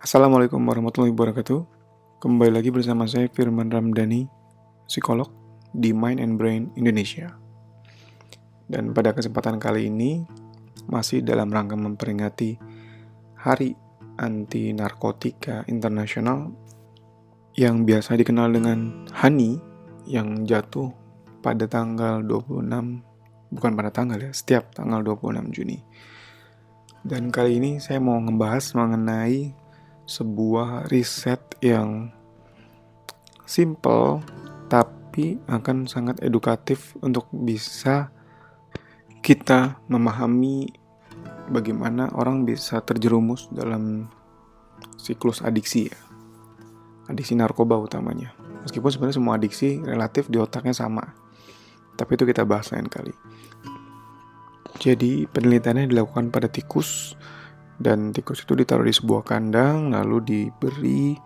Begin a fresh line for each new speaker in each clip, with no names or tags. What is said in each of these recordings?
Assalamualaikum warahmatullahi wabarakatuh. Kembali lagi bersama saya Firman Ramdhani, psikolog di Mind and Brain Indonesia. Dan pada kesempatan kali ini masih dalam rangka memperingati Hari Anti Narkotika Internasional yang biasa dikenal dengan HANI yang jatuh pada tanggal 26, bukan pada tanggal ya, setiap tanggal 26 Juni. Dan kali ini saya mau ngebahas mengenai sebuah riset yang simple tapi akan sangat edukatif untuk bisa kita memahami bagaimana orang bisa terjerumus dalam siklus adiksi ya. Adiksi narkoba utamanya. Meskipun sebenarnya semua adiksi relatif di otaknya sama. Tapi itu kita bahas lain kali. Jadi penelitiannya dilakukan pada tikus dan tikus itu ditaruh di sebuah kandang lalu diberi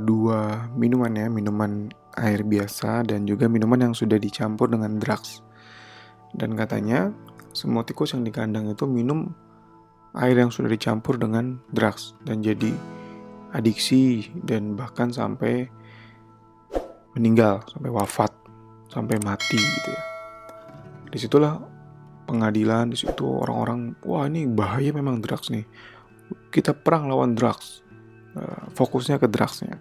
dua minuman ya, minuman air biasa dan juga minuman yang sudah dicampur dengan drugs. Dan katanya semua tikus yang di kandang itu minum air yang sudah dicampur dengan drugs dan jadi adiksi dan bahkan sampai meninggal, sampai wafat, sampai mati gitu ya. Disitulah pengadilan, disitu orang-orang, wah ini bahaya memang drugs nih. Kita perang lawan drugs. Fokusnya ke drugsnya.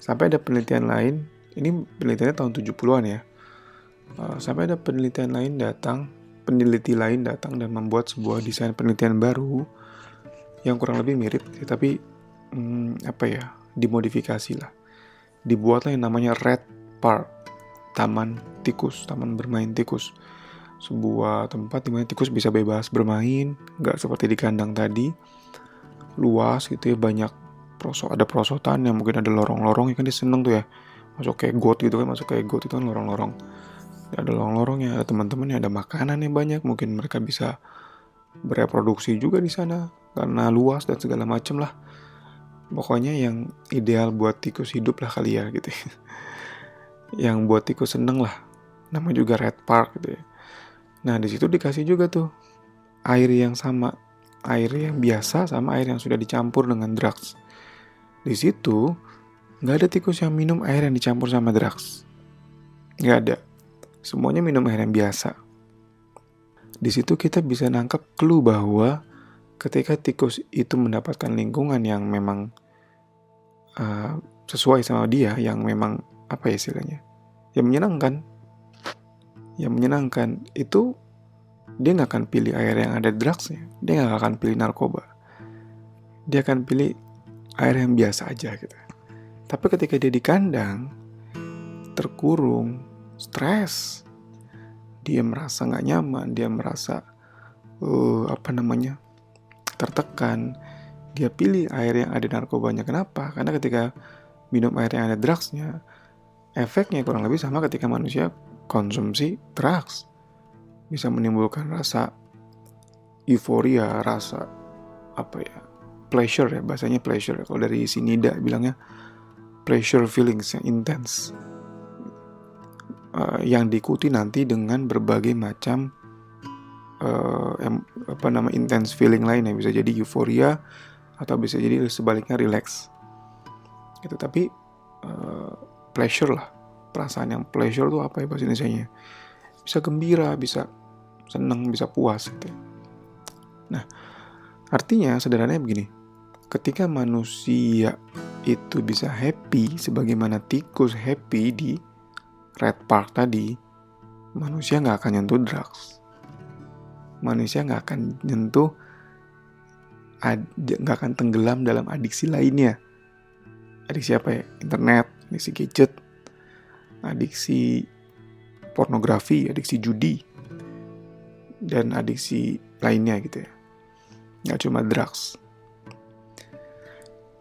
Sampai ada penelitian lain, ini penelitiannya tahun 70-an ya. Sampai ada peneliti lain datang dan membuat sebuah desain penelitian baru yang kurang lebih mirip, tapi dimodifikasi lah. Dibuatlah yang namanya Red Park, taman tikus, taman bermain tikus. Sebuah tempat di mana tikus bisa bebas bermain, nggak seperti di kandang tadi, luas gitu ya, banyak ada perosotan yang mungkin ada lorong-lorong ya kan, dia seneng tuh ya, masuk kayak got gitu kan, masuk kayak got itu kan lorong-lorong. Ada lorong-lorongnya, ada teman-temannya, ada makanan yang banyak, mungkin mereka bisa bereproduksi juga di sana karena luas dan segala macem lah. Pokoknya yang ideal buat tikus hidup lah kali ya gitu. Yang buat tikus seneng lah. Namanya juga Red Park gitu ya. Nah di situ dikasih juga tuh air yang sama, air yang biasa sama air yang sudah dicampur dengan drugs. Di situ nggak ada tikus yang minum air yang dicampur sama drugs, nggak ada. Semuanya minum air yang biasa. Di situ kita bisa nangkep clue bahwa ketika tikus itu mendapatkan lingkungan yang memang sesuai sama dia, yang memang istilahnya, yang menyenangkan, itu dia nggak akan pilih air yang ada drugsnya, dia nggak akan pilih narkoba, dia akan pilih air yang biasa aja gitu. Tapi ketika dia di kandang, terkurung, stres, dia merasa nggak nyaman, dia merasa tertekan, dia pilih air yang ada narkobanya. Kenapa? Karena ketika minum air yang ada drugsnya, efeknya kurang lebih sama ketika manusia konsumsi drugs. Bisa menimbulkan rasa euforia, rasa pleasure ya, bahasanya pleasure. Kalau dari si Nida bilangnya pleasure feelings yang intense, yang diikuti nanti dengan berbagai macam intense feeling lain, yang bisa jadi euforia atau bisa jadi sebaliknya relax gitu. Tapi pleasure lah, perasaan yang pleasure tuh apa ya bahasa Indonesianya, bisa gembira, bisa senang, bisa puas gitu. Nah artinya sederhananya begini, ketika manusia itu bisa happy sebagaimana tikus happy di Red Park tadi, manusia gak akan nyentuh drugs, manusia gak akan nyentuh, gak akan tenggelam dalam adiksi lainnya. Adiksi apa ya? Internet, adiksi gadget, adiksi pornografi, adiksi judi, dan adiksi lainnya gitu ya. Gak cuma drugs.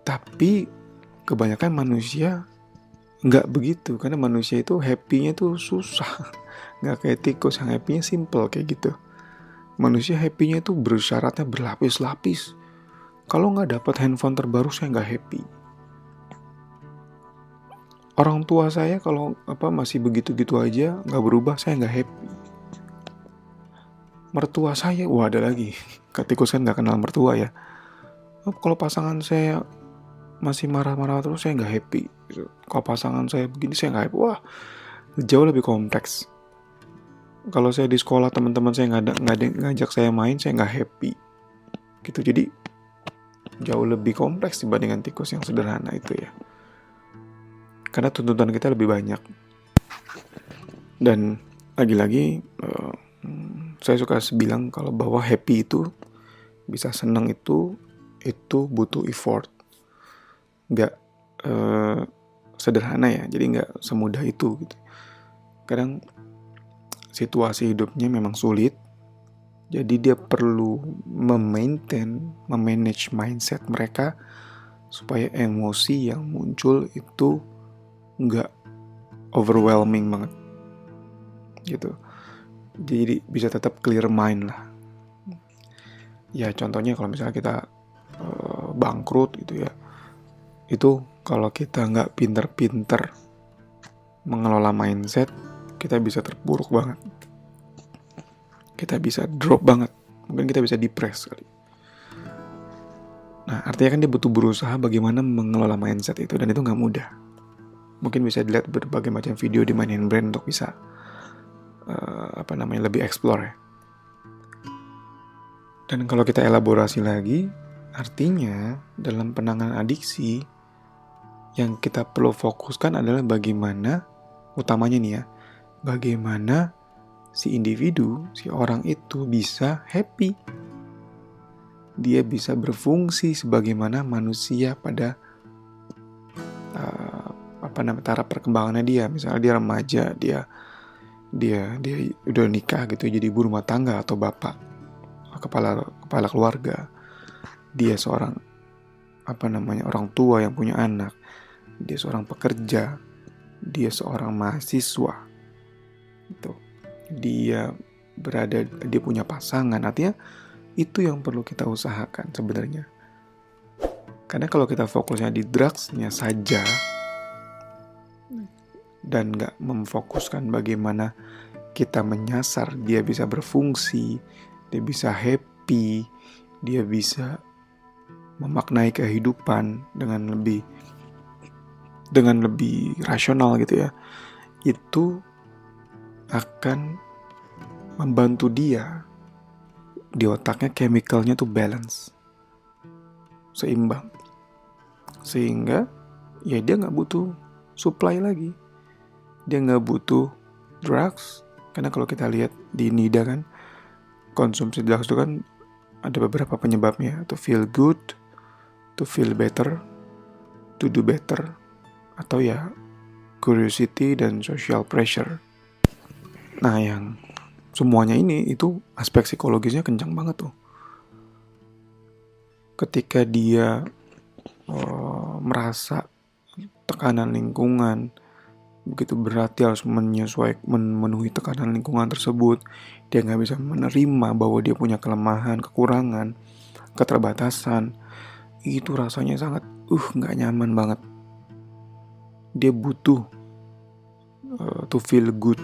Tapi kebanyakan manusia gak begitu, karena manusia itu happy-nya tuh susah. Gak kayak tikus yang happy-nya simple kayak gitu. Manusia happy-nya itu bersyaratnya berlapis-lapis. Kalau gak dapat handphone terbaru saya gak happy. Orang tua saya kalau masih begitu-gitu aja gak berubah, saya gak happy. Mertua saya, ada lagi. Tikus kan gak kenal mertua ya. Kalau pasangan saya masih marah-marah terus, saya nggak happy gitu. Kalau pasangan saya begini, saya nggak happy. Wah, jauh lebih kompleks. Kalau saya di sekolah, teman-teman saya ngajak saya main, saya nggak happy gitu. Jadi jauh lebih kompleks dibandingkan tikus yang sederhana itu ya, karena tuntutan kita lebih banyak. Dan lagi-lagi saya suka bilang kalau bahwa happy itu, bisa senang itu butuh effort, nggak sederhana ya. Jadi nggak semudah itu gitu. Kadang situasi hidupnya memang sulit, jadi dia perlu memanage mindset mereka supaya emosi yang muncul itu nggak overwhelming banget gitu. Jadi bisa tetap clear mind lah. Ya contohnya kalau misalnya kita bangkrut gitu ya, itu kalau kita nggak pinter-pinter mengelola mindset, kita bisa terpuruk banget, kita bisa drop banget, mungkin kita bisa depres kali. Nah artinya kan dia butuh berusaha bagaimana mengelola mindset itu, dan itu nggak mudah. Mungkin bisa dilihat berbagai macam video di Mind and Brain untuk bisa lebih explore ya. Dan kalau kita elaborasi lagi, artinya dalam penanganan adiksi yang kita perlu fokuskan adalah bagaimana, utamanya nih ya, bagaimana si individu, si orang itu bisa happy. Dia bisa berfungsi sebagaimana manusia pada taraf perkembangannya dia. Misalnya dia remaja, dia udah nikah gitu, jadi ibu rumah tangga atau bapak, kepala keluarga. Dia seorang orang tua yang punya anak. Dia seorang pekerja. Dia seorang mahasiswa. Gitu. Dia punya pasangan. Artinya itu yang perlu kita usahakan sebenarnya. Karena kalau kita fokusnya di drugsnya saja dan gak memfokuskan bagaimana kita menyasar dia bisa berfungsi, dia bisa happy, dia bisa memaknai kehidupan dengan lebih rasional gitu ya, itu akan membantu dia di otaknya, chemicalnya tuh balance, seimbang, sehingga ya dia nggak butuh supply lagi, dia nggak butuh drugs. Karena kalau kita lihat di NIDA kan, konsumsi drugs itu kan ada beberapa penyebabnya, to feel good, to feel better, to do better, atau ya curiosity dan social pressure. Nah yang semuanya ini itu aspek psikologisnya kencang banget tuh. Ketika dia merasa tekanan lingkungan begitu berat, dia harus memenuhi tekanan lingkungan tersebut. Dia gak bisa menerima bahwa dia punya kelemahan, kekurangan, keterbatasan. Itu rasanya sangat gak nyaman banget. Dia butuh to feel good.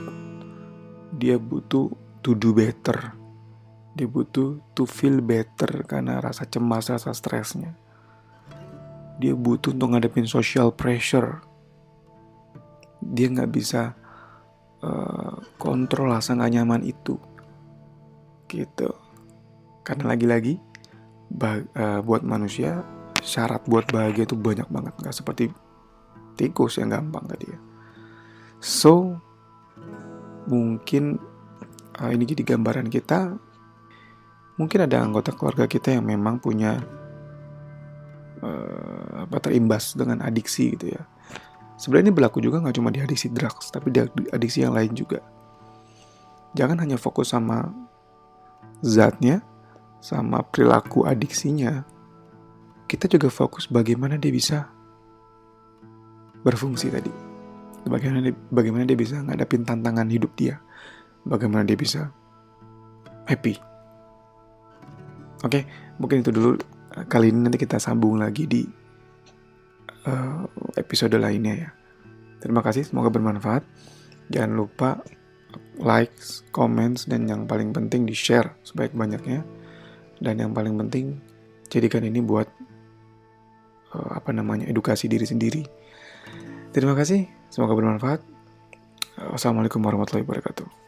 Dia butuh to do better. Dia butuh to feel better karena rasa cemas, rasa stresnya. Dia butuh untuk ngadepin social pressure. Dia gak bisa kontrol rasa gak nyaman itu gitu. Karena lagi-lagi buat manusia, syarat buat bahagia itu banyak banget, gak seperti tikus yang gampang tadi ya. So mungkin ini jadi gambaran kita. Mungkin ada anggota keluarga kita yang memang punya terimbas dengan adiksi gitu ya. Sebenarnya ini berlaku juga gak cuma di adiksi drugs, tapi di adiksi yang lain juga. Jangan hanya fokus sama zatnya, sama perilaku adiksinya. Kita juga fokus bagaimana dia bisa berfungsi tadi. Bagaimana dia bisa ngadapin tantangan hidup dia. Bagaimana dia bisa happy. Oke, mungkin itu dulu. Kali ini nanti kita sambung lagi di episode lainnya ya. Terima kasih, semoga bermanfaat. Jangan lupa like, comments, dan yang paling penting di-share sebaik-banyaknya. Dan yang paling penting, jadikan ini buat edukasi diri sendiri. Terima kasih, semoga bermanfaat. Wassalamualaikum warahmatullahi wabarakatuh.